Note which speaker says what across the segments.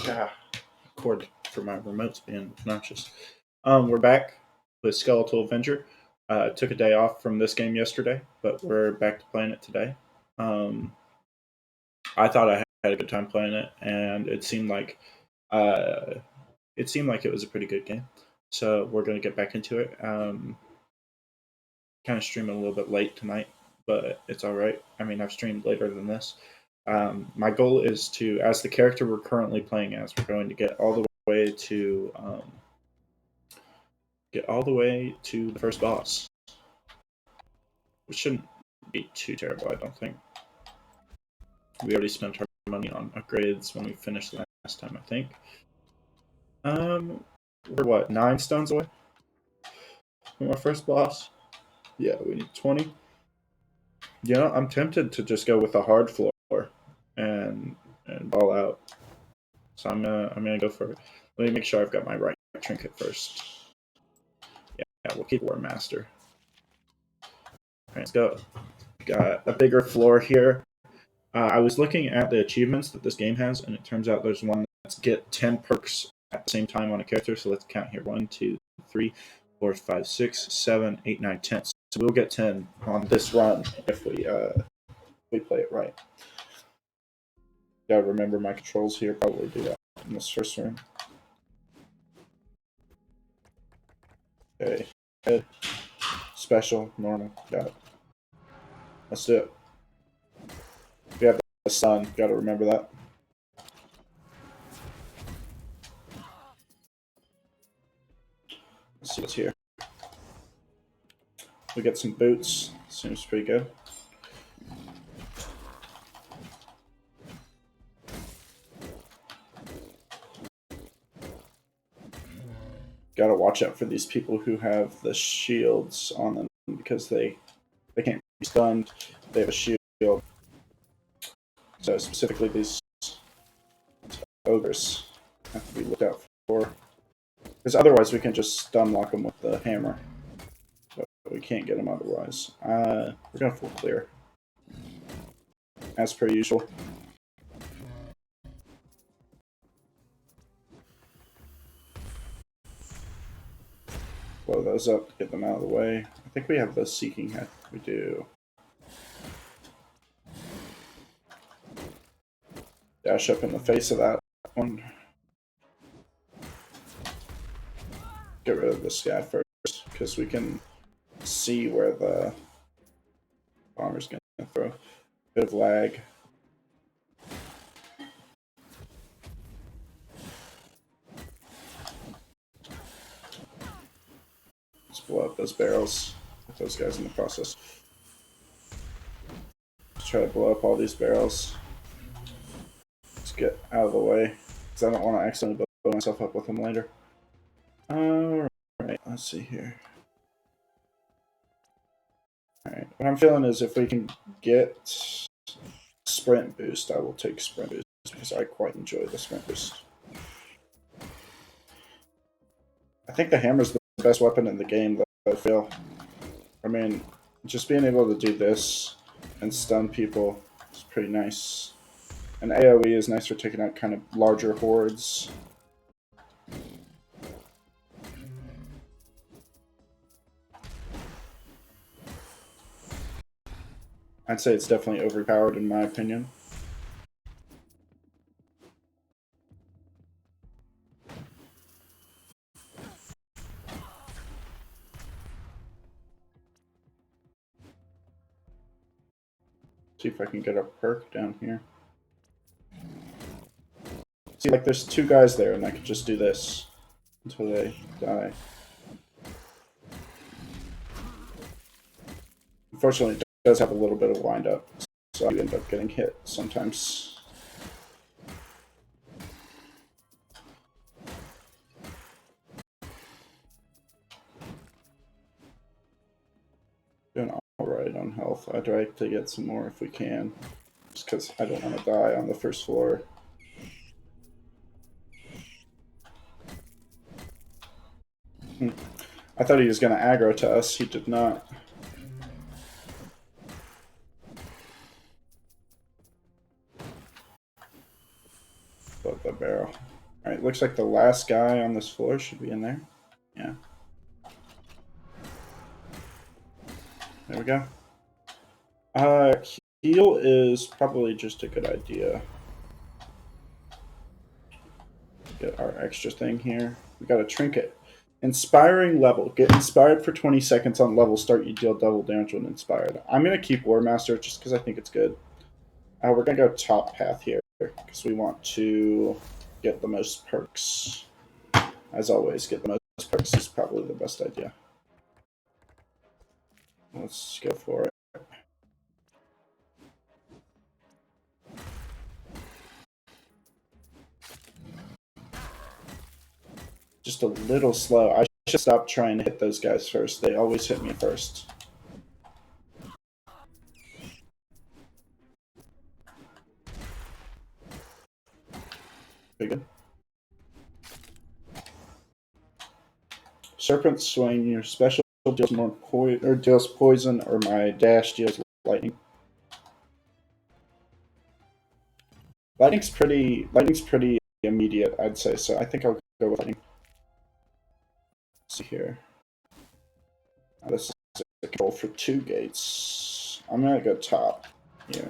Speaker 1: Ah, cord for my remote's being obnoxious. We're back with Skeletal Avenger. Took a day off from this game yesterday, but we're back to playing it today. Um, I thought I had a good time playing it, and uh, it seemed like it was a pretty good game. So we're going to get back into it. Kind of streaming a little bit late tonight, but it's all right. I mean, I've streamed later than this. My goal is to, as the character we're currently playing as, we're going to get all the way to the first boss, which shouldn't be too terrible. I don't think we already spent our money on upgrades when we finished last time. I think. We're what 9 stones away from our first boss. Yeah, we need 20. I'm tempted to just go with a hard floor and ball out. So I'm gonna go for it. Let me make sure I've got my right trinket first. Yeah, we'll keep War Master. Alright, let's go. Got a bigger floor here. I was looking at the achievements that this game has, and it turns out there's one that's get 10 perks at the same time on a character. So let's count here: 1, 2, 3, 4, 5, 6, 7, 8, 9, 10. So we'll get 10 on this run if we play it right. Gotta remember my controls here. Probably do that in this first run. Okay, head, special, normal. Got it. Let's do it. We have the sun. Gotta remember that. Let's see what's here. We get some boots. Seems pretty good. Gotta watch out for these people who have the shields on them because they can't be stunned. They have a shield. So specifically these ogres have to be looked out for. Because otherwise we can just stun lock them with the hammer. But we can't get them otherwise. We're gonna full clear. As per usual. Blow those up, get them out of the way. I think we have the Seeking Head. We do. Dash up in the face of that one. Get rid of this guy first, because we can see where the bomber's going to throw. Bit of lag. Let's blow up those barrels with those guys in the process. Let's try to blow up all these barrels. Let's get out of the way, because I don't want to accidentally blow myself up with them later. Alright, let's see here. Alright, what I'm feeling is if we can get sprint boost, I will take sprint boost, because I quite enjoy the sprint boost. I think the hammer's the best weapon in the game, though, I feel. I mean, just being able to do this and stun people is pretty nice. And AoE is nice for taking out kind of larger hordes. I'd say it's definitely overpowered in my opinion. See if I can get a perk down here. See, like there's 2 guys there and I could just do this until they die. Unfortunately, it does have a little bit of wind up, so I end up getting hit sometimes. Doing alright on health. I'd like to get some more if we can, just because I don't want to die on the first floor. I thought he was going to aggro to us. He did not. But the barrel. Alright, looks like the last guy on this floor should be in there. Yeah. There we go. Heal is probably just a good idea. Get our extra thing here. We got a trinket. Inspiring level. Get inspired for 20 seconds on level start. You deal double damage when inspired. I'm going to keep War Master just because I think it's good. We're going to go top path here because we want to get the most perks. As always, get the most perks is probably the best idea. Let's go for it. Just a little slow. I should stop trying to hit those guys first. They always hit me first. Pretty good. Serpent Swing. Your special deals more deals poison, or my dash deals lightning. Lightning's pretty immediate, I'd say. So I think I'll go with lightning. Let's see here. This is a goal for 2 gates. I'm gonna go top here.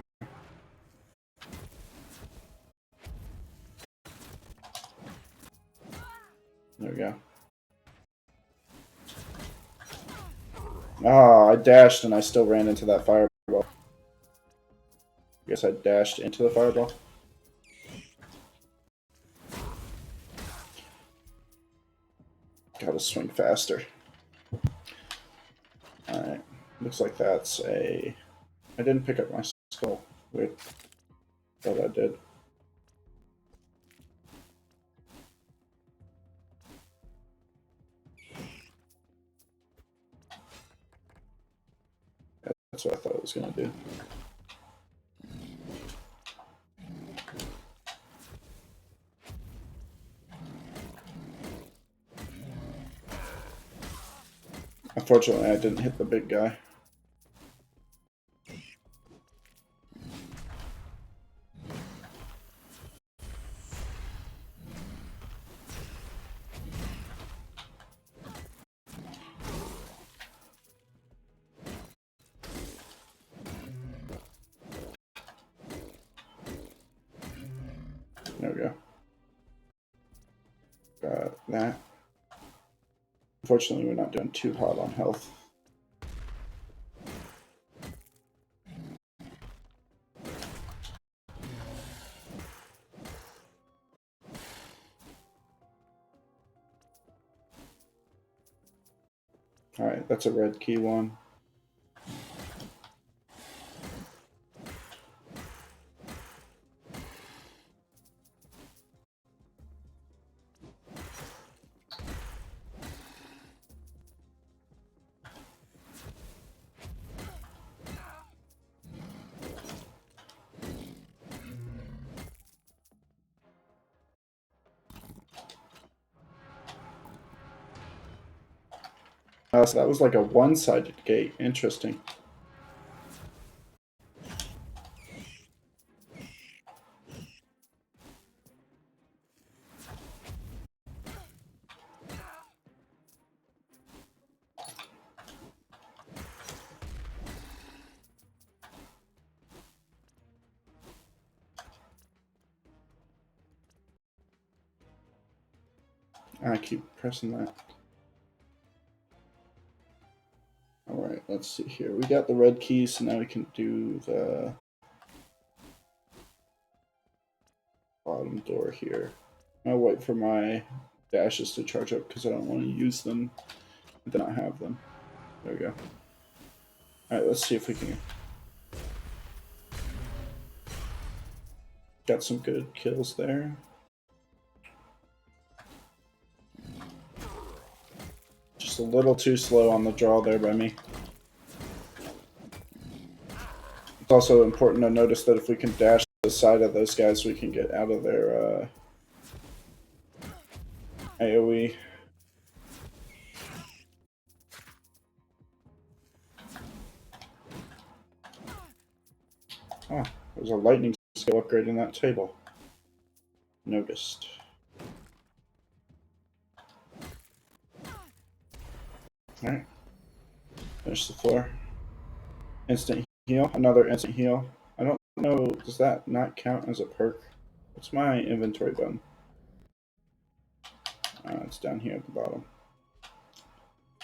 Speaker 1: There we go. Oh, I dashed and I still ran into that fireball. I guess I dashed into the fireball. Gotta swing faster. Alright. Looks like that's a... I didn't pick up my skull. Weird. Thought I did. That's what I thought it was going to do. Unfortunately, I didn't hit the big guy. There we go. Got that. Unfortunately, we're not doing too hot on health. Alright, that's a red key one. So that was like a one-sided gate. Interesting. I keep pressing that. Alright, let's see here. We got the red keys, so now we can do the bottom door here. I'll wait for my dashes to charge up because I don't want to use them and then not have them. There we go. Alright, let's see if we can... Got some good kills there. Just a little too slow on the draw there by me. It's also important to notice that if we can dash the side of those guys, we can get out of their AoE. Oh, there's a lightning skill upgrade in that table. Noticed. Alright. Finish the floor. Instant heal. Another instant heal. I don't know. Does that not count as a perk? What's my inventory button? It's down here at the bottom.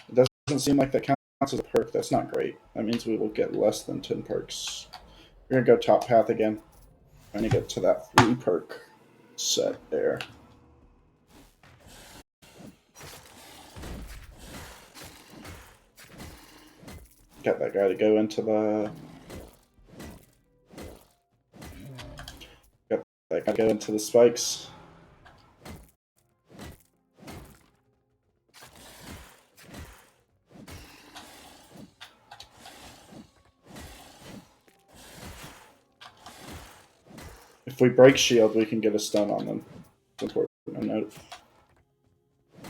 Speaker 1: It doesn't seem like that counts as a perk. That's not great. That means we will get less than 10 perks. We're going to go top path again. Trying to get to that 3 perk set there. Got that guy to go into the... Got that guy to go into the spikes. If we break shield, we can get a stun on them. It's important to note.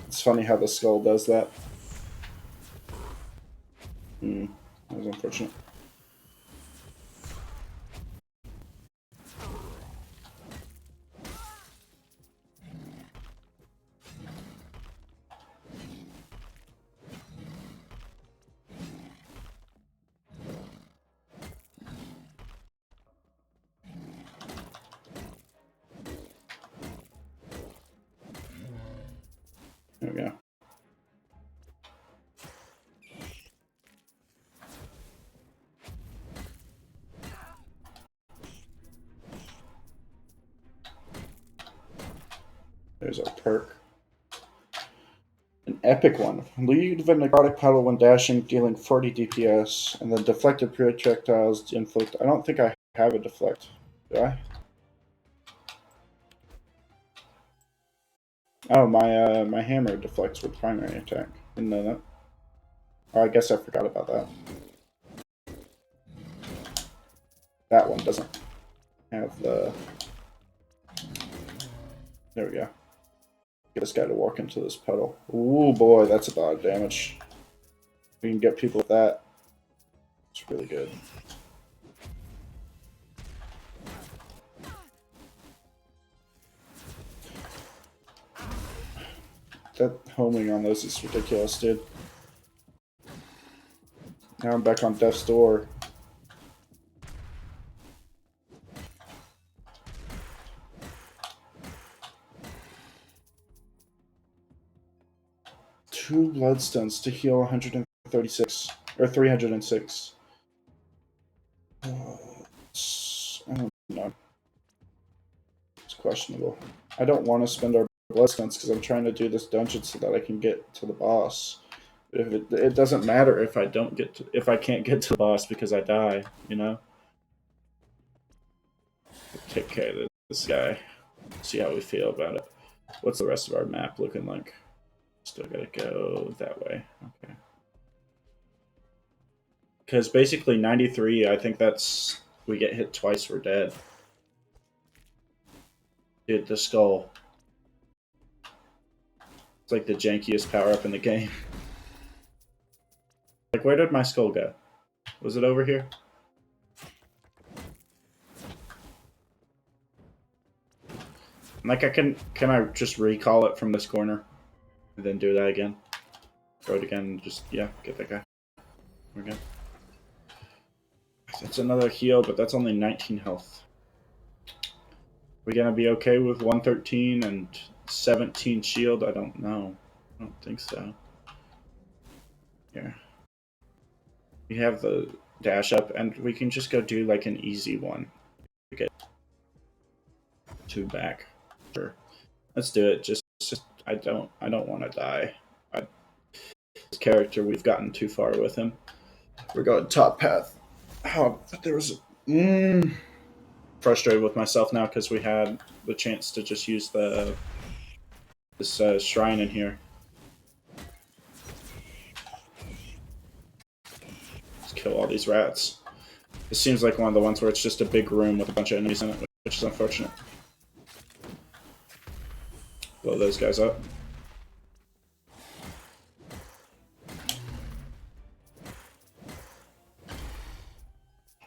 Speaker 1: It's funny how the skull does that. That was unfortunate. There we go. There's our perk. An epic one. Leave the necrotic puddle when dashing, dealing 40 DPS, and then deflected projectiles inflict. I don't think I have a deflect. Do I? Oh, my hammer deflects with primary attack. Didn't know that. Oh, I guess I forgot about that. That one doesn't have the... There we go. Get this guy to walk into this puddle. Ooh, boy, that's a lot of damage. We can get people with that. It's really good. That homing on those is ridiculous, dude. Now I'm back on death's door. Two Bloodstones to heal 136 or 306. I don't know. It's questionable. I don't want to spend our Bloodstones because I'm trying to do this dungeon so that I can get to the boss. If it doesn't matter if I don't get to, if I can't get to the boss because I die, you know. Take care of this guy. See how we feel about it. What's the rest of our map looking like? Still gotta go that way. Okay. Because basically 93, I think that's... We get hit twice, we're dead. Dude, the skull. It's like the jankiest power-up in the game. Like, where did my skull go? Was it over here? Like, can I just recall it from this corner? And then do that again? Throw it again and just, yeah, get that guy. We're good. That's another heal, but that's only 19 health. We gonna be okay with 113 and 17 shield? I don't know. I don't think so. Here. We have the dash up, and we can just go do like an easy one. Get 2 back. Sure. Let's do it. Just I don't want to die. This character, we've gotten too far with him. We're going top path. Oh, there was frustrated with myself now because we had the chance to just use this shrine in here. Let's kill all these rats. This seems like one of the ones where it's just a big room with a bunch of enemies in it, which is unfortunate. Blow those guys up.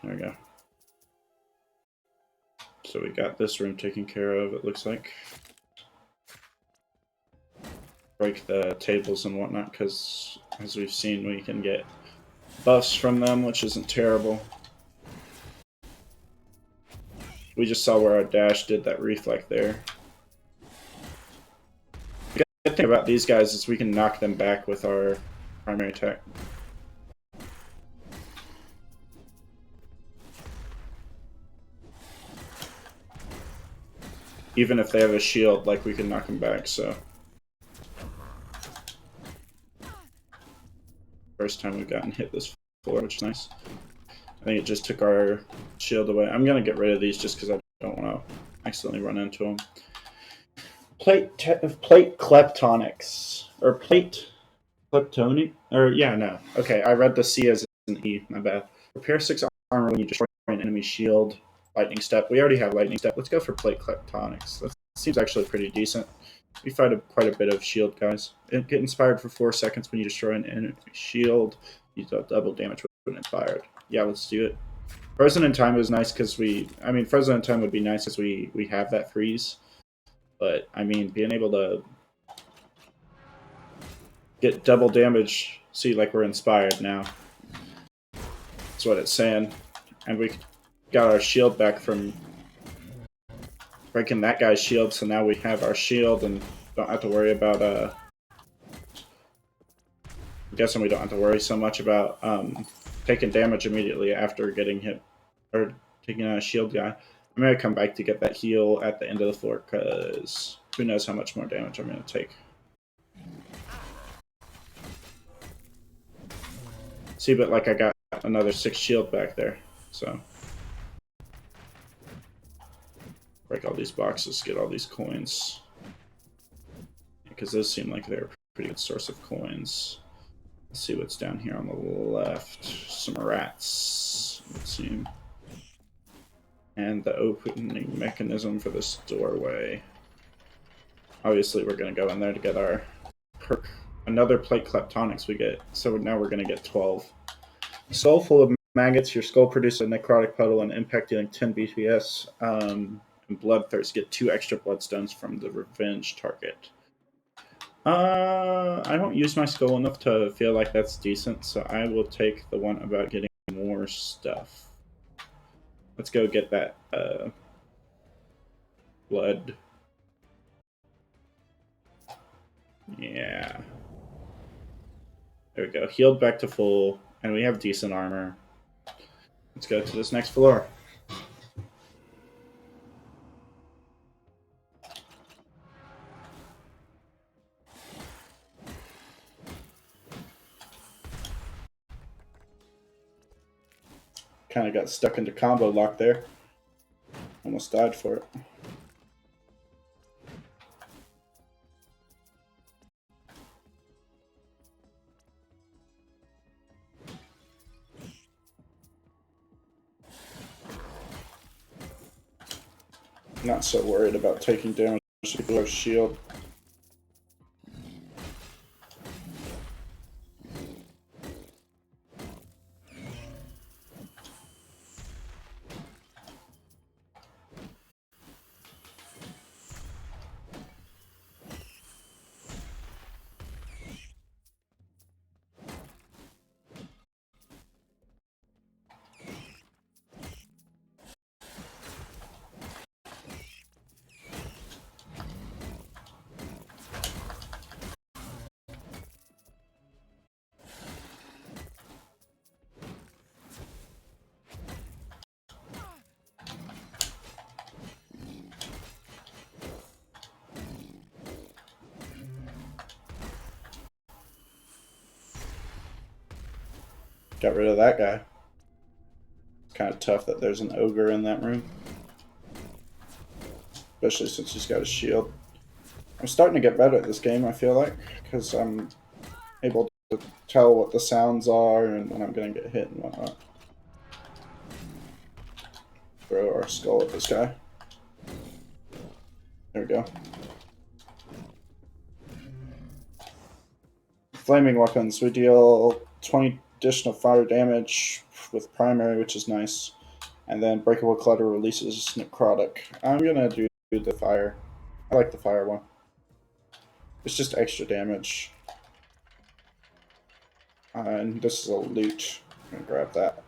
Speaker 1: There we go. So we got this room taken care of, it looks like. Break the tables and whatnot, because As we've seen, we can get buffs from them, which isn't terrible. We just saw where our dash did that reflect there. The good thing about these guys is we can knock them back with our primary attack. Even if they have a shield, like, we can knock them back, so. First time we've gotten hit this floor, which is nice. I think it just took our shield away. I'm going to get rid of these just because I don't want to accidentally run into them. Plate kleptonics. Or plate kleptonic? Or, yeah, no. Okay, I read the C as an E. My bad. Repair 6 armor when you destroy an enemy shield. Lightning step. We already have lightning step. Let's go for plate kleptonics. That seems actually pretty decent. We fight quite a bit of shield guys. Get inspired for 4 seconds when you destroy an enemy shield. You do double damage when inspired. Yeah, let's do it. Frozen in time is nice because frozen in time would be nice because we have that freeze. But, I mean, being able to get double damage, see, like, we're inspired now. That's what it's saying. And we got our shield back from breaking that guy's shield, so now we have our shield and don't have to worry about, I'm guessing we don't have to worry so much about taking damage immediately after getting hit, or taking out a shield guy. I'm going to come back to get that heal at the end of the floor, because who knows how much more damage I'm going to take. See, but like I got another 6 shield back there, so. Break all these boxes, get all these coins. Because those seem like they're a pretty good source of coins. Let's see what's down here on the left. Some rats, it would seem. And the opening mechanism for this doorway. Obviously, we're going to go in there to get our perk. Another plate kleptonics we get. So now we're going to get 12. Skull full of maggots. Your skull produces a necrotic puddle and impact dealing 10 BPS. And Bloodthirst. Get 2 extra bloodstones from the revenge target. I don't use my skull enough to feel like that's decent, so I will take the one about getting more stuff. Let's go get that blood. Yeah. There we go. Healed back to full, and we have decent armor. Let's go to this next floor. Kind of got stuck into combo lock there. Almost died for it. Not so worried about taking damage to our shield. Got rid of that guy. It's kind of tough that there's an ogre in that room. Especially since he's got a shield. I'm starting to get better at this game, I feel like, because I'm able to tell what the sounds are and when I'm going to get hit and whatnot. Throw our skull at this guy. There we go. Flaming weapons. We deal 20 additional fire damage with primary, which is nice. And then breakable clutter releases necrotic. I'm going to do the fire. I like the fire one. It's just extra damage. And this is a loot. I'm gonna grab that.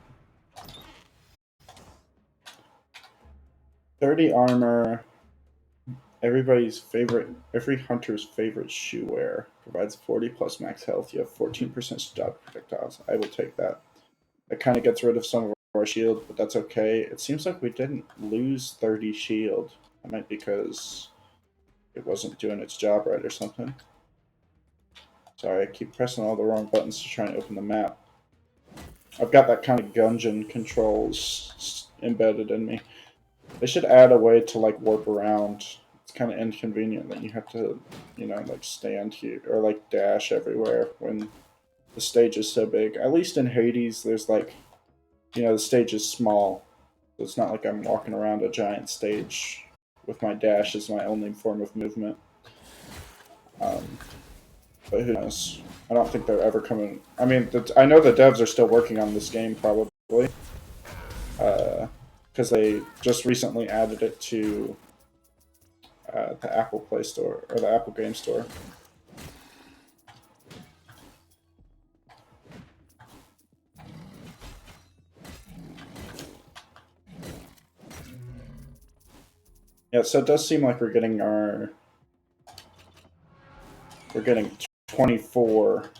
Speaker 1: 30 armor. Every hunter's favorite shoe wear. Provides 40 plus max health. You have 14% stop projectiles. I will take that. It kind of gets rid of some of our shield, but that's okay. It seems like we didn't lose 30 shield. That might be because it wasn't doing its job right or something. Sorry, I keep pressing all the wrong buttons to try and open the map. I've got that kind of Gungeon controls embedded in me. They should add a way to like warp around. It's kind of inconvenient that you have to, you know, like stand here or like dash everywhere when the stage is so big. At least in Hades, there's like, you know, the stage is small. So it's not like I'm walking around a giant stage with my dash as my only form of movement. But who knows? I don't think they're ever coming. I mean, I know the devs are still working on this game, probably, because they just recently added it to the Apple Play Store or the Apple Game Store. Yeah, so it does seem like we're getting 24.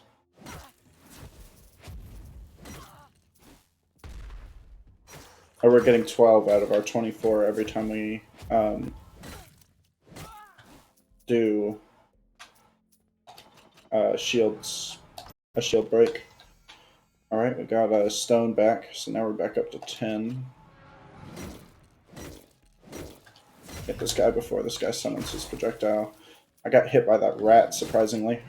Speaker 1: Or we're getting 12 out of our 24 every time we do a shield break. Alright, we got a stone back, so now we're back up to 10. Hit this guy before this guy summons his projectile. I got hit by that rat, surprisingly.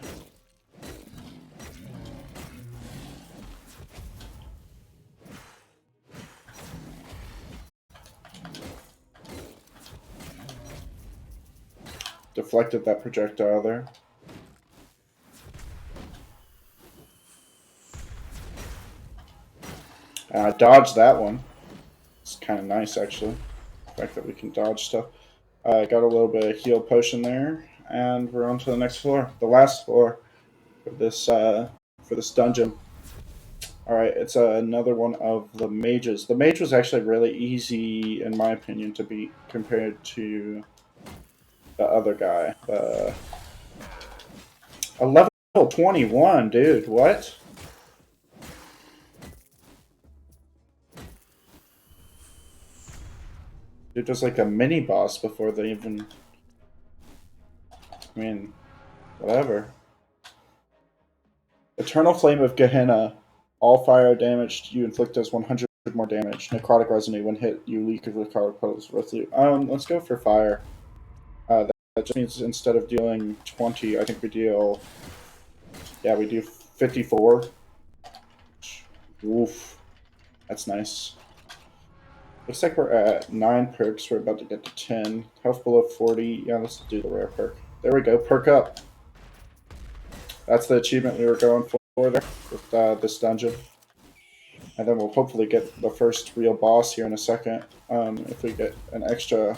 Speaker 1: Deflected that projectile there. And I dodged that one. It's kind of nice, actually. The fact that we can dodge stuff. I got a little bit of heal potion there, and we're on to the next floor. The last floor for this dungeon. Alright, it's another one of the mages. The mage was actually really easy, in my opinion, to beat compared to the other guy. A level 21, dude, what? Dude was like a mini boss before they even... I mean, whatever. Eternal Flame of Gehenna. All fire damage you inflict does 100 more damage. Necrotic Resonate. When hit, you leak of necrotic puddles with you. Let's go for fire. That just means instead of dealing 20, I think we deal... Yeah, we do 54. Woof. That's nice. Looks like we're at 9 perks. We're about to get to 10. Health below 40. Yeah, let's do the rare perk. There we go. Perk up. That's the achievement we were going for there with this dungeon. And then we'll hopefully get the first real boss here in a second. If we get an extra...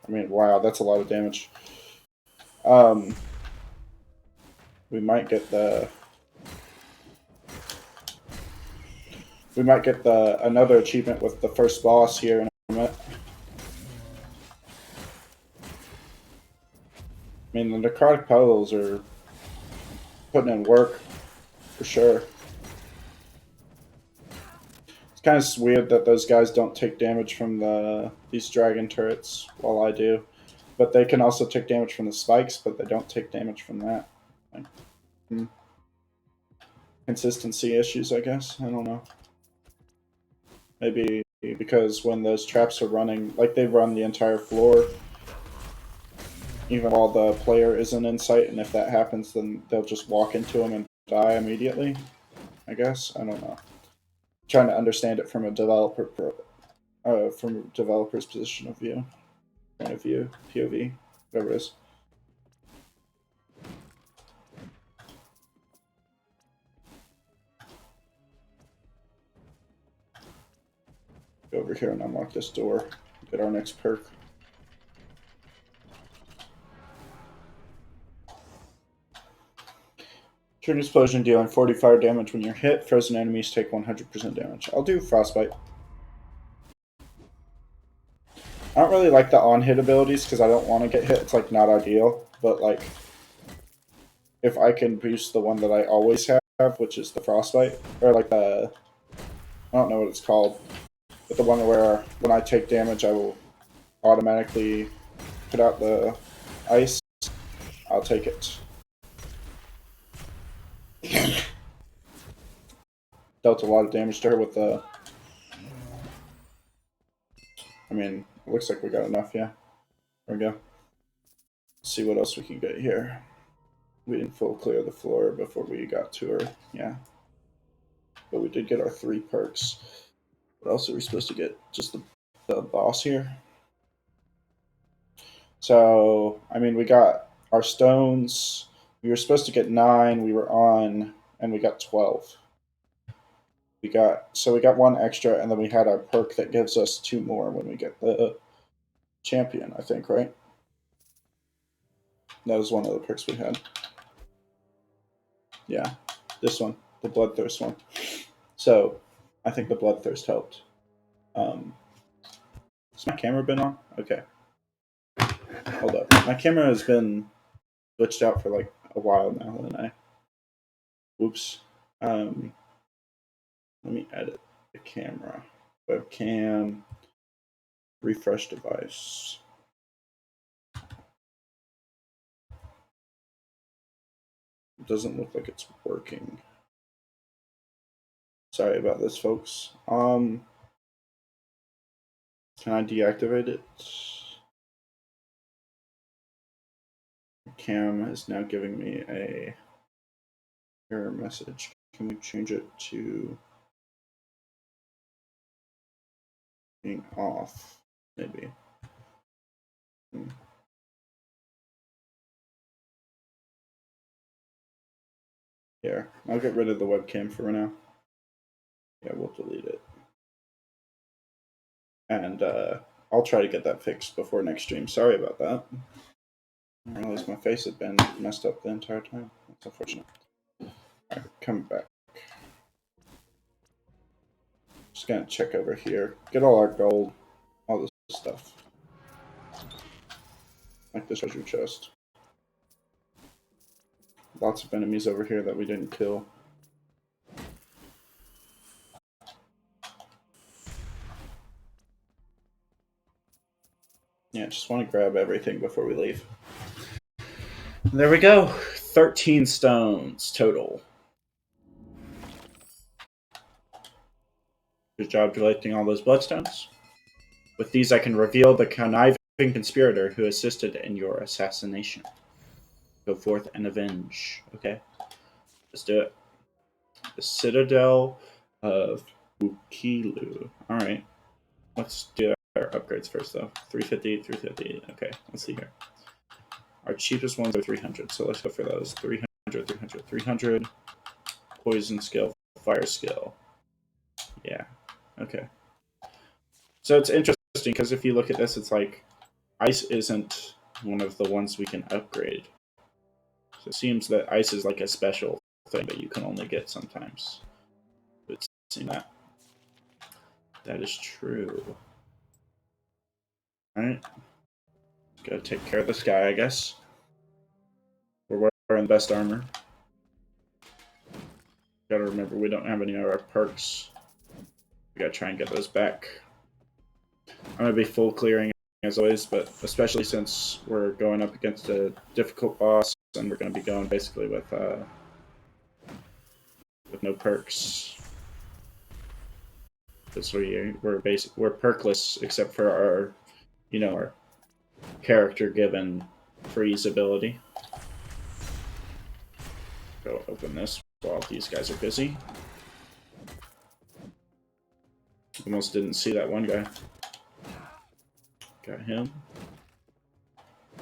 Speaker 1: I mean, wow, that's a lot of damage. We might get the... another achievement with the first boss here in a minute. I mean, the necrotic puddles are putting in work, for sure. It's kind of weird that those guys don't take damage from these dragon turrets, while I do. But they can also take damage from the spikes, but they don't take damage from that. Like, consistency issues, I guess. I don't know. Maybe because when those traps are running, like they run the entire floor, even while the player isn't in sight, and if that happens, then they'll just walk into them and die immediately, I guess. I don't know. I'm trying to understand it from a developer's position of view. Point of view, POV, whatever it is. Go over here and unlock this door. Get our next perk. Trigger explosion dealing 40 fire damage when you're hit. Frozen enemies take 100% damage. I'll do frostbite. I don't really like the on-hit abilities because I don't want to get hit. It's like not ideal, but like if I can boost the one that I always have, which is the frostbite, or like the I don't know what it's called, but the one where when I take damage, I will automatically put out the ice. I'll take it. Dealt a lot of damage to her with the. I mean, it looks like we got enough. Yeah, there we go. Let's see what else we can get here. We didn't full clear the floor before we got to her. Yeah, but we did get our 3 perks. What else are we supposed to get? Just the boss here. So I mean, we got our stones. We were supposed to get 9. We were on, and we got 12. We got 1 extra, and then we had our perk that gives us 2 more when we get the champion. I think, right? That was one of the perks we had. Yeah, this one, the bloodthirst one. So I think the bloodthirst helped. Has my camera been on? Okay. Hold up. My camera has been glitched out for like a while now, and I. Whoops. Let me edit the camera. Webcam. Refresh device. It doesn't look like it's working. Sorry about this, folks. Can I deactivate it? Cam is now giving me a error message. Can we change it to being off? Maybe. Here, I'll get rid of the webcam for now. Yeah, we'll delete it. And I'll try to get that fixed before next stream. Sorry about that. I realized my face had been messed up the entire time. That's unfortunate. Alright, coming back. Just gonna check over here. Get all our gold. All this stuff. Like this treasure chest. Lots of enemies over here that we didn't kill. Yeah, just want to grab everything before we leave. There we go. 13 stones total. Good job collecting all those bloodstones. With these, I can reveal the conniving conspirator who assisted in your assassination. Go forth and avenge. Okay, let's do it. The Citadel of Ukilu. All right, let's do our upgrades first, though. 350, 350. Okay, let's see here. Our cheapest ones are 300, so let's go for those. 300, 300, 300. Poison skill, fire skill. Yeah, okay. So it's interesting because if you look at this, it's like ice isn't one of the ones we can upgrade. So it seems that ice is like a special thing that you can only get sometimes. But seeing that is true. Alright. Gotta take care of this guy, I guess. We're wearing the best armor. Gotta remember we don't have any of our perks. We gotta try and get those back. I'm gonna be full clearing as always, but especially since we're going up against a difficult boss and we're gonna be going basically with no perks. Because we're perkless except for our our character given freeze ability. Go open this while these guys are busy. Almost didn't see that one guy. Got him.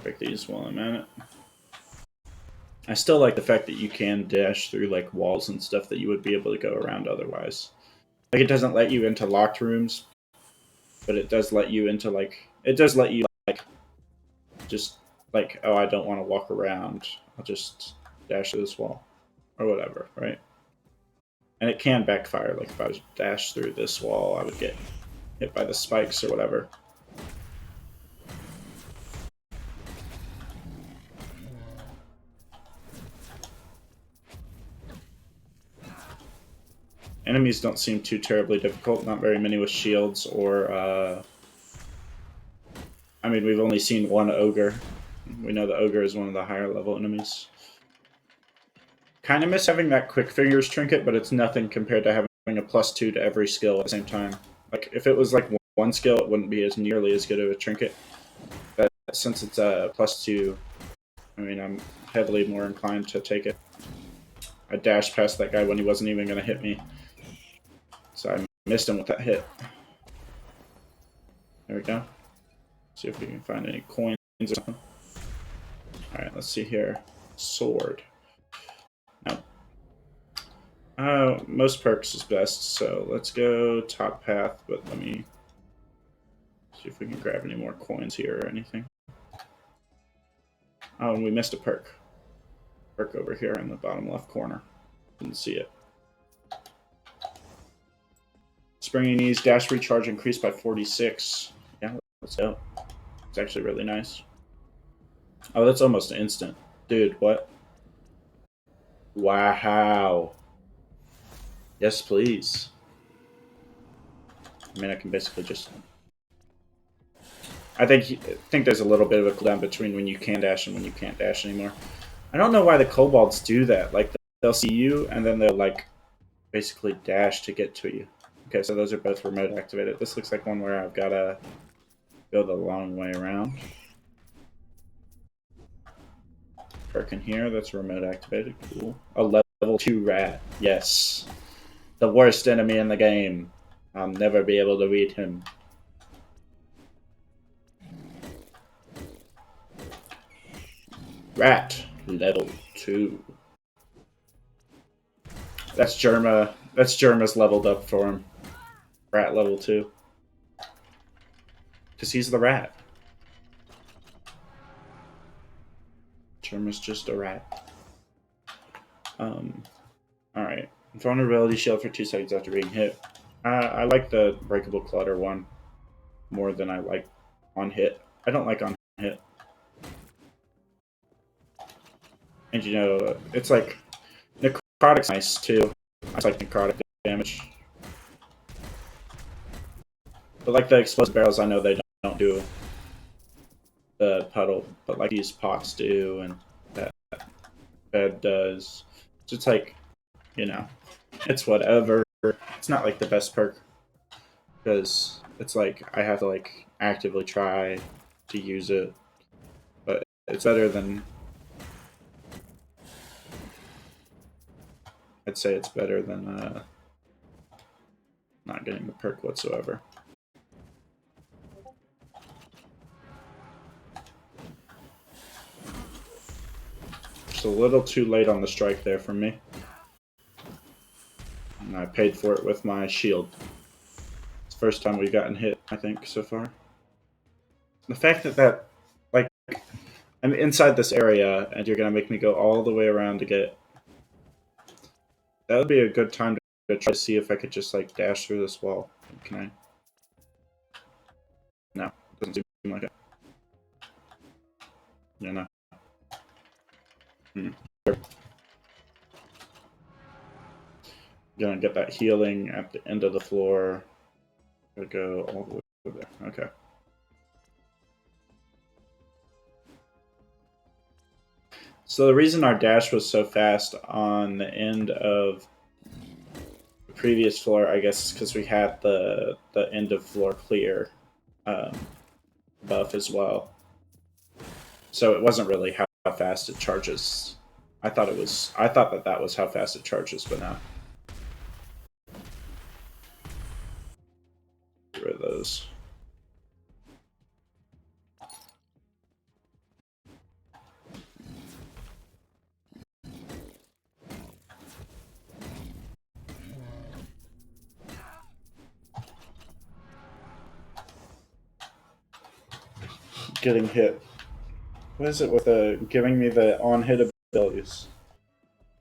Speaker 1: Break these while I'm at it. I still like the fact that you can dash through like walls and stuff that you would be able to go around otherwise. Like it doesn't let you into locked rooms, but it does let you into just like, oh, I don't want to walk around. I'll just dash to this wall. or whatever, right? And it can backfire. Like if I was dash through this wall, I would get hit by the spikes or whatever. Enemies don't seem too terribly difficult. Not very many with shields or... I mean, we've only seen one ogre. We know the ogre is one of the higher level enemies. Kind of miss having that quick fingers trinket, but it's nothing compared to having a +2 to every skill at the same time. Like, if it was like one skill, it wouldn't be as nearly as good of a trinket. But since it's a +2, I mean, I'm heavily more inclined to take it. I dashed past that guy when he wasn't even going to hit me. So I missed him with that hit. There we go. See if we can find any coins or something. Alright, let's see here. Sword. No. Most perks is best, so let's go top path, but let me see if we can grab any more coins here or anything. Oh, and we missed a perk. Perk over here in the bottom left corner. Didn't see it. Springy knees, dash recharge increased by 46. Yeah, let's go. It's actually really nice. Oh, that's almost instant. Dude, what? Wow. Yes, please. I mean, I can basically just... I think there's a little bit of a cooldown between when you can dash and when you can't dash anymore. I don't know why the kobolds do that. Like, they'll see you, and then they'll, like, basically dash to get to you. Okay, so those are both remote activated. This looks like one where I've got to go the long way around. Perk in here, that's remote activated. Cool. A level 2 rat. Yes. The worst enemy in the game. I'll never be able to read him. Rat. Level 2. That's Germa. That's Germa's leveled up for him. Rat level 2. Because he's the rat. Germa's just a rat. Alright. Vulnerability shield for 2 seconds after being hit. I like the breakable clutter one more than I like on hit. I don't like on hit. And you know, it's like necrotic's nice too. I like necrotic damage. But like the explosive barrels, I know they don't do the puddle, but like these pots do, and that bed does. So it's like, you know, it's whatever. It's not like the best perk because it's like I have to like actively try to use it, but it's better than. I'd say it's better than not getting the perk whatsoever. Just a little too late on the strike there for me. And I paid for it with my shield. It's the first time we've gotten hit, I think, so far. The fact that like, I'm inside this area and you're gonna make me go all the way around to get... That would be a good time to try to see if I could just, like, dash through this wall. Can I? No, doesn't seem like it. Yeah, no. Gonna get that healing at the end of the floor. Gotta go all the way over there. Okay. So the reason our dash was so fast on the end of the previous floor, I guess, is because we had the end of floor clear buff as well. So it wasn't really how fast it charges. I thought that was how fast it charges, but no. Get rid of those. Getting hit. What is it with giving me the on-hit abilities?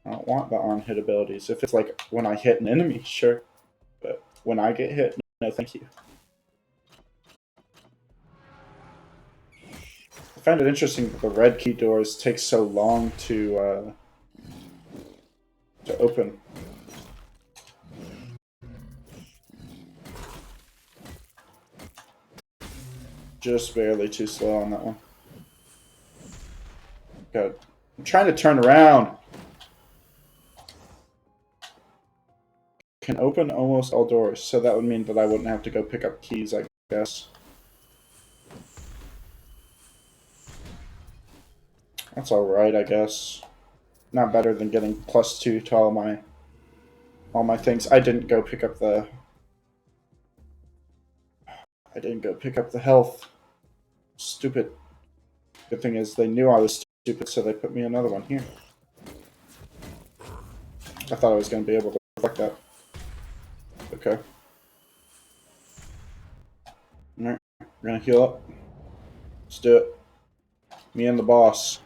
Speaker 1: I don't want the on-hit abilities. If it's like when I hit an enemy, sure. But when I get hit, no thank you. I find it interesting that the red key doors take so long to open. Just barely too slow on that one. God, I'm trying to turn around. Can open almost all doors, so that would mean that I wouldn't have to go pick up keys, I guess. That's alright, I guess. Not better than getting +2 to all my things. I didn't go pick up the health. Stupid. Good thing is they knew I was stupid, so they put me another one here. I thought I was going to be able to reflect that. Okay. Alright, we're going to heal up. Let's do it. Me and the boss.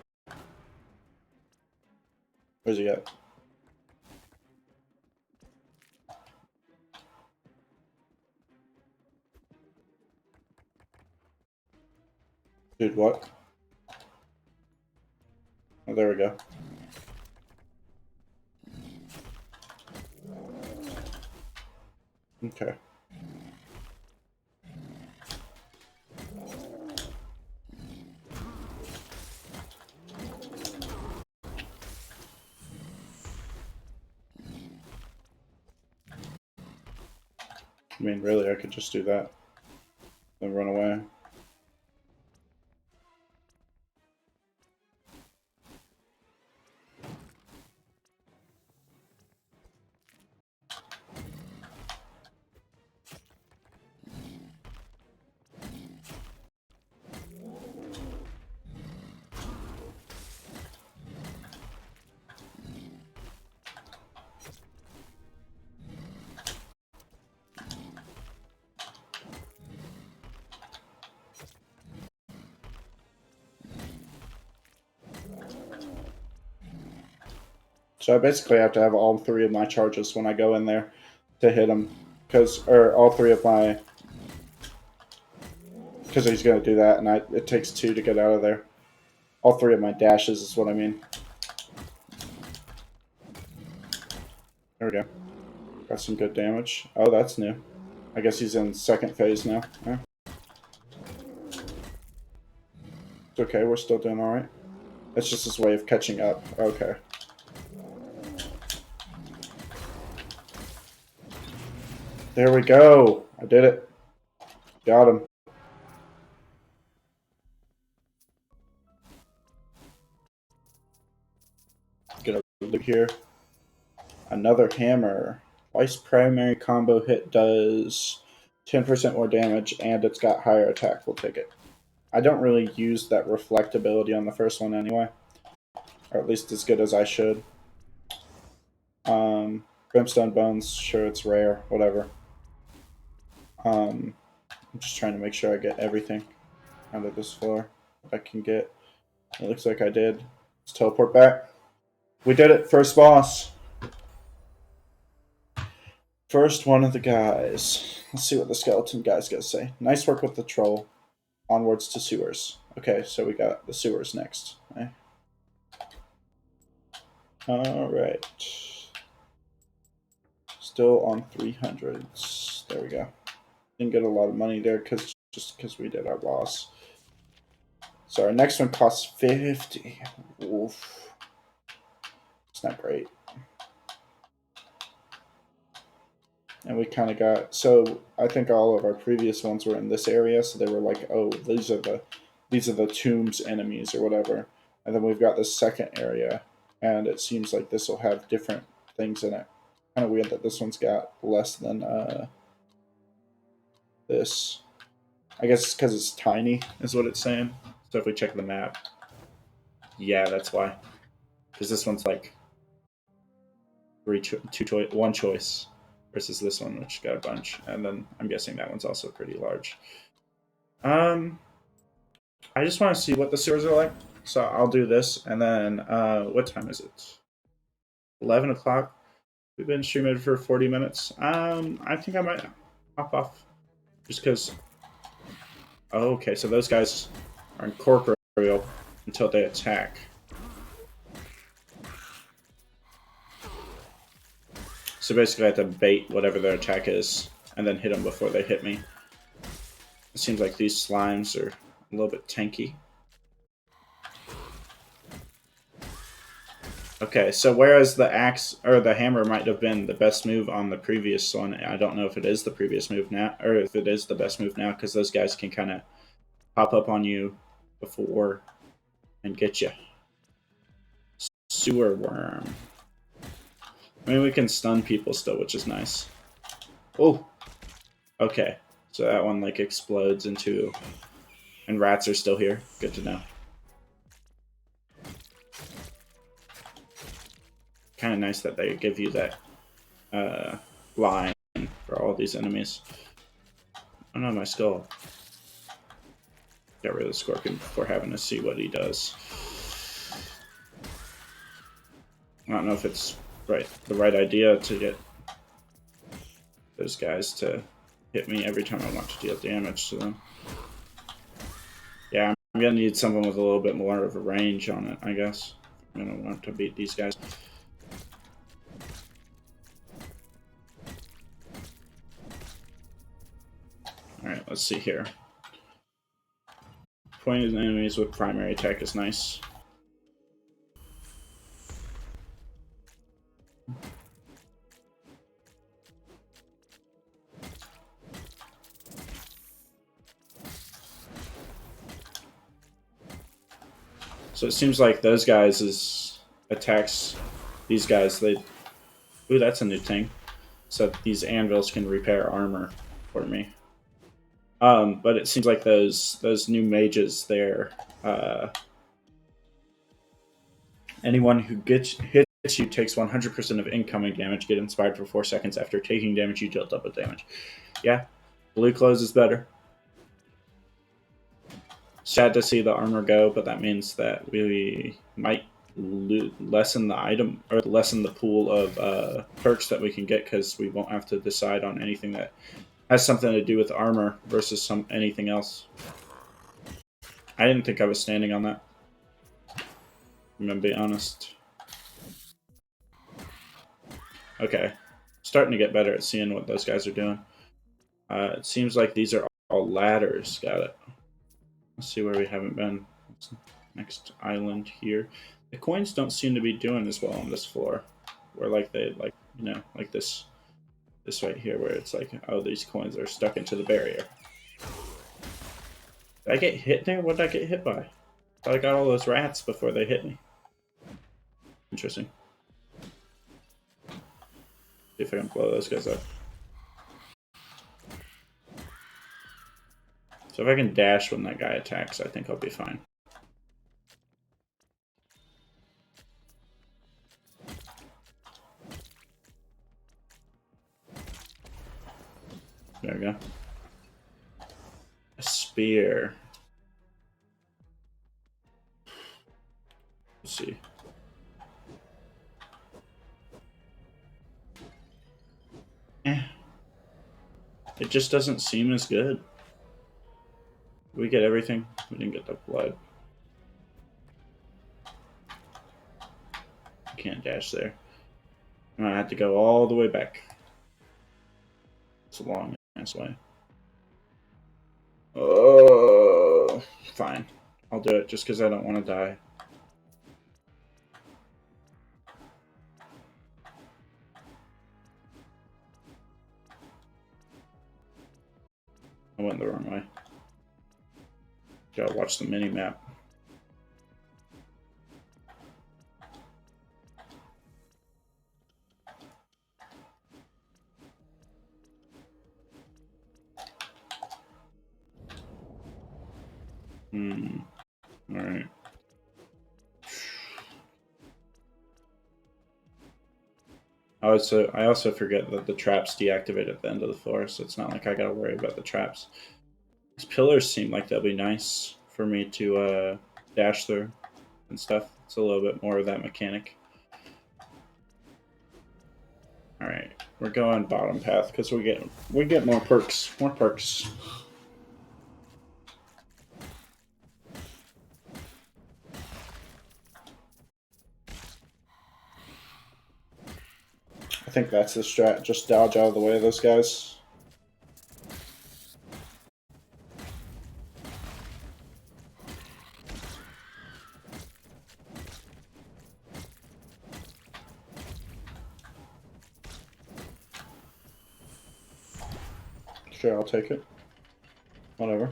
Speaker 1: Where's he at? Dude, what? Oh, there we go. Okay. I mean, really, I could just do that. Then run away. So I basically have to have all 3 of my charges when I go in there to hit him. Or all 3 of my... Because he's going to do that, and it takes 2 to get out of there. All 3 of my dashes is what I mean. There we go. Got some good damage. Oh, that's new. I guess he's in second phase now. Yeah. It's okay, we're still doing alright. That's just his way of catching up. Okay. There we go. I did it. Got him. Gonna look here. Another hammer. Twice primary combo hit does 10% more damage, and it's got higher attack. We'll take it. I don't really use that reflect ability on the first one anyway. Or at least as good as I should. Brimstone Bones, sure, it's rare. Whatever. I'm just trying to make sure I get everything out of this floor that I can get. It looks like I did. Let's teleport back. We did it. First boss. First one of the guys. Let's see what the skeleton guy's got to say. Nice work with the troll. Onwards to sewers. Okay, so we got the sewers next. Okay. Alright. Still on 300s. There we go. Didn't get a lot of money there just because we did our boss. So our next one costs 50. Oof. It's not great. And we kind of got, so I think all of our previous ones were in this area, so they were like, oh, these are the tombs enemies or whatever. And then we've got this second area, and it seems like this will have different things in it. Kind of weird that this one's got less than this. I guess it's because it's tiny, is what it's saying. So if we check the map, yeah, that's why. Because this one's like one choice versus this one, which got a bunch. And then I'm guessing that one's also pretty large. I just want to see what the sewers are like. So I'll do this, and then what time is it? 11 o'clock. We've been streaming for 40 minutes. I think I might hop off just because. Oh, okay, so those guys are incorporeal until they attack. So basically, I have to bait whatever their attack is and then hit them before they hit me. It seems like these slimes are a little bit tanky. Okay, so whereas the axe or the hammer might have been the best move on the previous one, I don't know if it is the previous move now, or if it is the best move now, because those guys can kind of pop up on you before and get you. Sewer worm. I mean, we can stun people still, which is nice. Oh, okay. So that one like explodes into, and rats are still here. Good to know. Kind of nice that they give you that line for all these enemies. Oh no, my skull. Get rid of the scorpion before having to see what he does. I don't know if it's the right idea to get those guys to hit me every time I want to deal damage to them. Yeah, I'm gonna need someone with a little bit more of a range on it, I guess. I'm gonna want to beat these guys. Alright, let's see here. Pointed enemies with primary attack is nice. So it seems like those guys' attacks, these guys, they... Ooh, that's a new thing. So these anvils can repair armor for me. But it seems like those new mages there, anyone who hits you takes 100% of incoming damage, get inspired for 4 seconds. After taking damage, you deal double damage. Yeah, blue clothes is better. Sad to see the armor go, but that means that we might lessen the item or lessen the pool of perks that we can get because we won't have to decide on anything that has something to do with armor versus anything else. I didn't think I was standing on that. I'm gonna be honest. Okay, starting to get better at seeing what those guys are doing. It seems like these are all ladders. Got it. Let's see where we haven't been. Next island here. The coins don't seem to be doing as well on this floor. Where like like this right here where it's like, oh, these coins are stuck into the barrier. Did I get hit there? What did I get hit by? I thought I got all those rats before they hit me. Interesting. See if I can blow those guys up. So if I can dash when that guy attacks, I think I'll be fine. There we go. A spear. Let's see. It just doesn't seem as good. Did we get everything? We didn't get the blood. Can't dash there. I have to go all the way back. It's a long ass way. Oh, fine. I'll do it just because I don't want to die. I went the wrong way. Gotta watch the mini map. Alright. I also forget that the traps deactivate at the end of the floor, so it's not like I gotta worry about the traps. These pillars seem like they'll be nice for me to dash through and stuff. It's a little bit more of that mechanic. We're going bottom path because we get more perks. More perks. I think that's the strat. Just dodge out of the way of those guys. Sure, I'll take it. Whatever.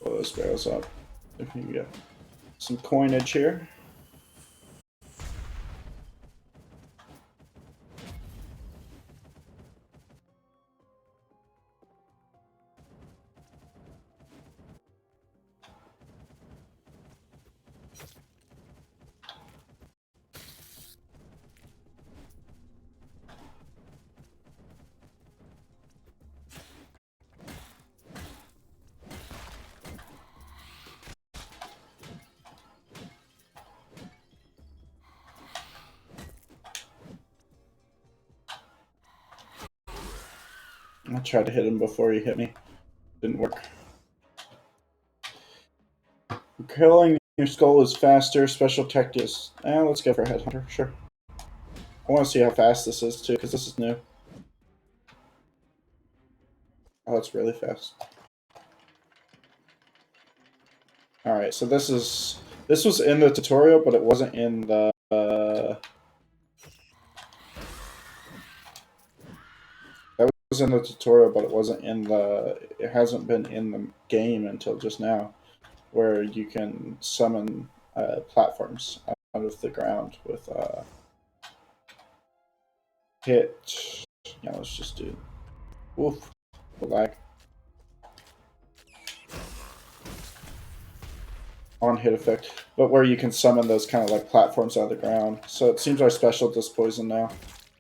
Speaker 1: Blow those barrels up. If you get some coinage here. I tried to hit him before he hit me. Didn't work. Killing your skull is faster. Special tech is. Let's go for Headhunter. Sure. I want to see how fast this is too, because this is new. Oh, it's really fast. All right, so this was in the tutorial, but it wasn't in the. That was in the tutorial, but it wasn't in the. It hasn't been in the game until just now, where you can summon platforms out of the ground with hit. Yeah, let's just do. Oof, the lag. On hit effect, but where you can summon those kind of like platforms out of the ground. So it seems our special does poison now.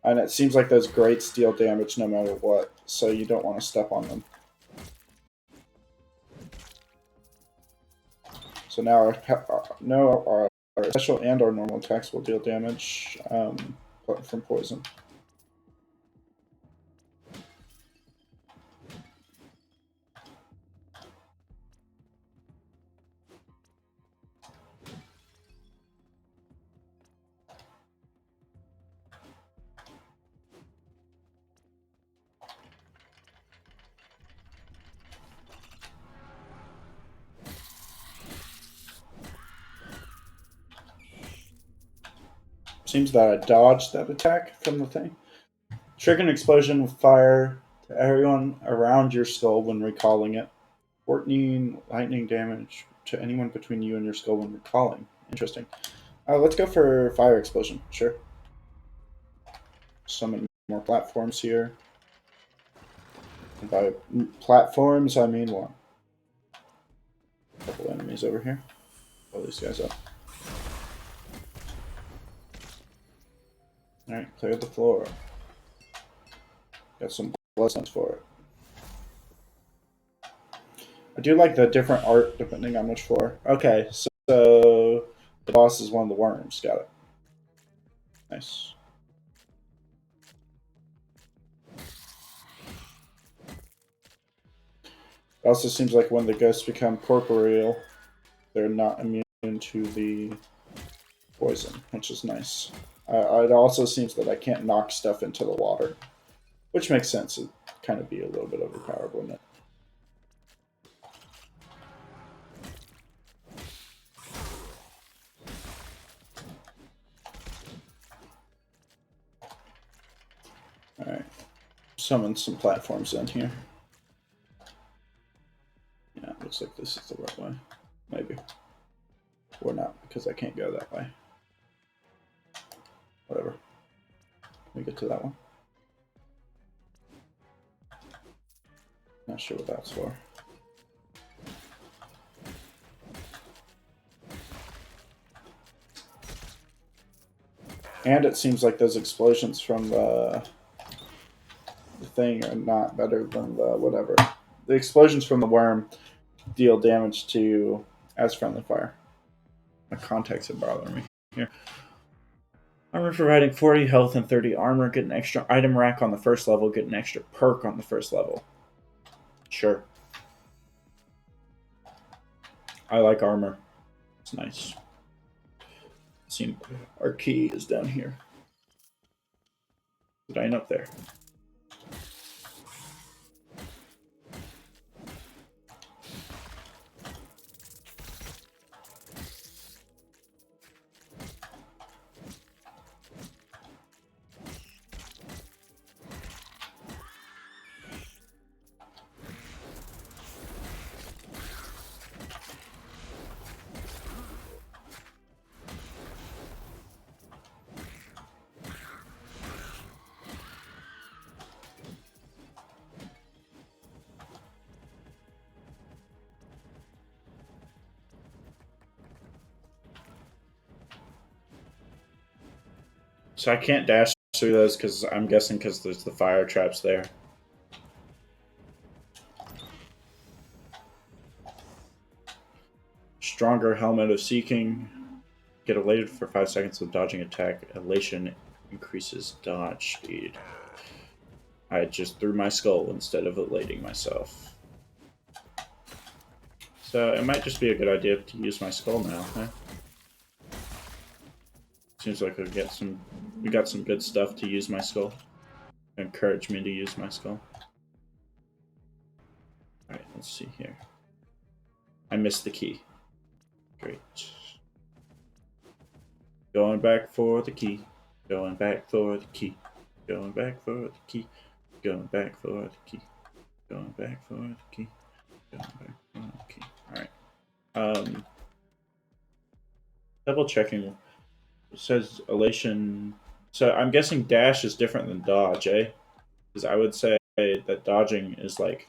Speaker 1: And it seems like those greats deal damage no matter what, so you don't want to step on them. So now our special and our normal attacks will deal damage from poison. Seems that I dodged that attack from the thing. Trigger an explosion with fire to everyone around your skull when recalling it. 14 lightning damage to anyone between you and your skull when recalling. Interesting. Let's go for fire explosion. Sure. Summon more platforms here. And by platforms, I mean one. A couple enemies over here. Blow these guys up. Alright, clear the floor. Got some Bloodstones for it. I do like the different art depending on which floor. Okay, so the boss is one of the worms. Got it. Nice. It also seems like when the ghosts become corporeal, they're not immune to the poison, which is nice. It also seems that I can't knock stuff into the water, which makes sense. It'd kind of be a little bit overpowered, wouldn't it? Alright. Summon some platforms in here. Yeah, looks like this is the right way. Maybe. Or not, because I can't go that way. Whatever. Let me get to that one. Not sure what that's for. And it seems like those explosions from the thing are not better than the whatever. The explosions from the worm deal damage to as friendly fire. My contacts are bothering me here. Armor providing 40 health and 30 armor. Get an extra item rack on the first level. Get an extra perk on the first level. Sure. I like armor. It's nice. See, our key is down here. Right up there. So I can't dash through those because I'm guessing because there's the fire traps there. Stronger Helmet of Seeking. Get elated for 5 seconds with dodging attack. Elation increases dodge speed. I just threw my skull instead of elating myself. So it might just be a good idea to use my skull now, huh? Seems like we got some good stuff to use my skull. Encourage me to use my skull. Alright, let's see here. I missed the key. Great. Going back for the key. Going back for the key. Going back for the key. Going back for the key. Going back for the key. Going back for the key. Alright. Double checking. It says elation. So I'm guessing dash is different than dodge, eh? Because I would say that dodging is like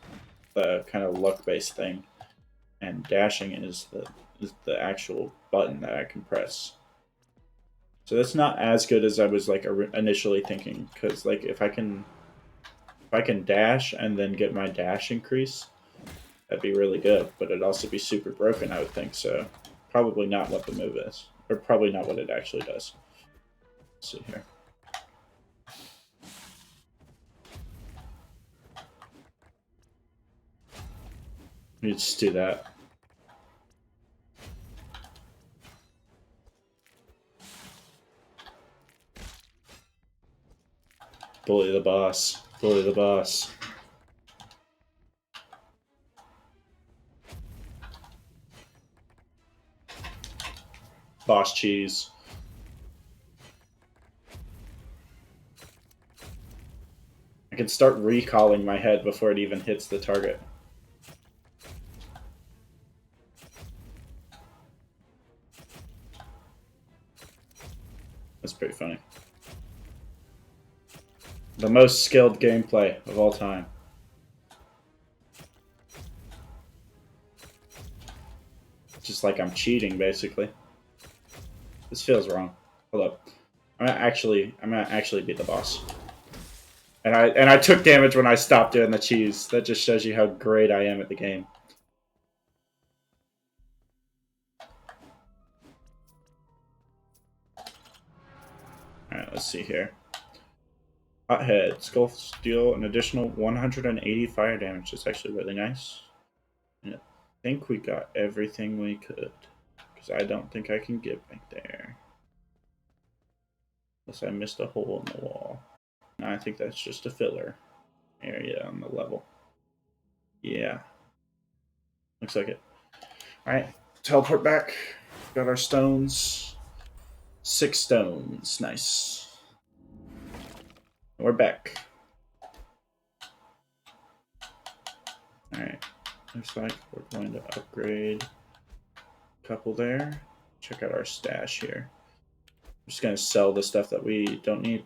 Speaker 1: the kind of luck-based thing, and dashing is the actual button that I can press. So that's not as good as I was like initially thinking. Because like if I can dash and then get my dash increase, that'd be really good. But it'd also be super broken, I would think. So probably not what the move is, or probably not what it actually does. Let's see here. Let me just do that. Bully the boss. Bully the boss. Boss cheese. I can start recalling my head before it even hits the target. That's pretty funny. The most skilled gameplay of all time. Just like I'm cheating, basically. This feels wrong. Hold up. I'm gonna actually beat the boss. And I took damage when I stopped doing the cheese. That just shows you how great I am at the game. Alright, let's see here. Hothead. Skull deal an additional 180 fire damage. That's actually really nice. And I think we got everything we could. Because I don't think I can get back there. Unless I missed a hole in the wall. No, I think that's just a filler area on the level. Yeah. Looks like it. Alright, teleport back. Got our stones. 6 stones. Nice. We're back. Alright. Looks like we're going to upgrade a couple there. Check out our stash here. I'm just going to sell the stuff that we don't need.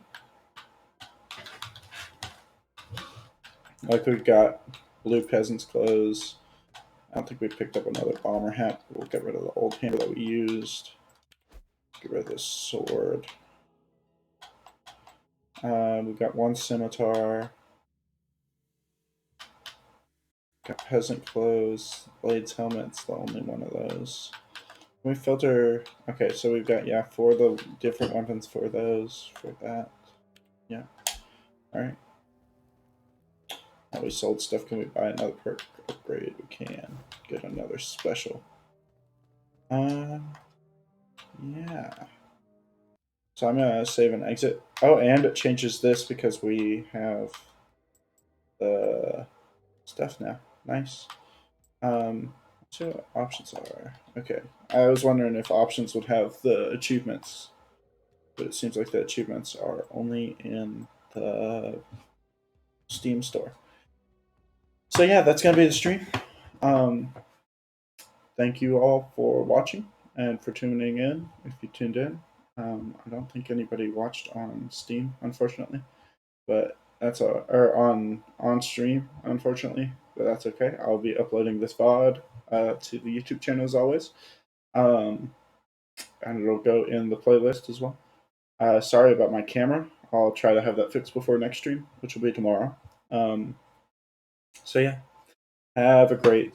Speaker 1: Like we've got blue peasant's clothes. I don't think we picked up another bomber hat. We'll get rid of the old hammer that we used. Get rid of this sword. We've got 1 scimitar. Got peasant clothes. Blades helmet's the only one of those. We filter. Okay, so we've got, yeah, 4 the different weapons for those, for that. Yeah. All right. Now we sold stuff. Can we buy another perk upgrade? We can get another special. Yeah. So I'm gonna save and exit. Oh, and it changes this because we have the stuff now. Nice. Let's see what options are. Okay. I was wondering if options would have the achievements, but it seems like the achievements are only in the Steam store. So yeah, that's gonna be the stream. Um, Thank you all for watching and for tuning in. If you tuned in, I don't think anybody watched on Steam, unfortunately, but that's or on stream, unfortunately, but that's okay. I'll be uploading this VOD to the YouTube channel as always, and it'll go in the playlist as well. Sorry about my camera. I'll try to have that fixed before next stream, which will be tomorrow. So yeah, have a great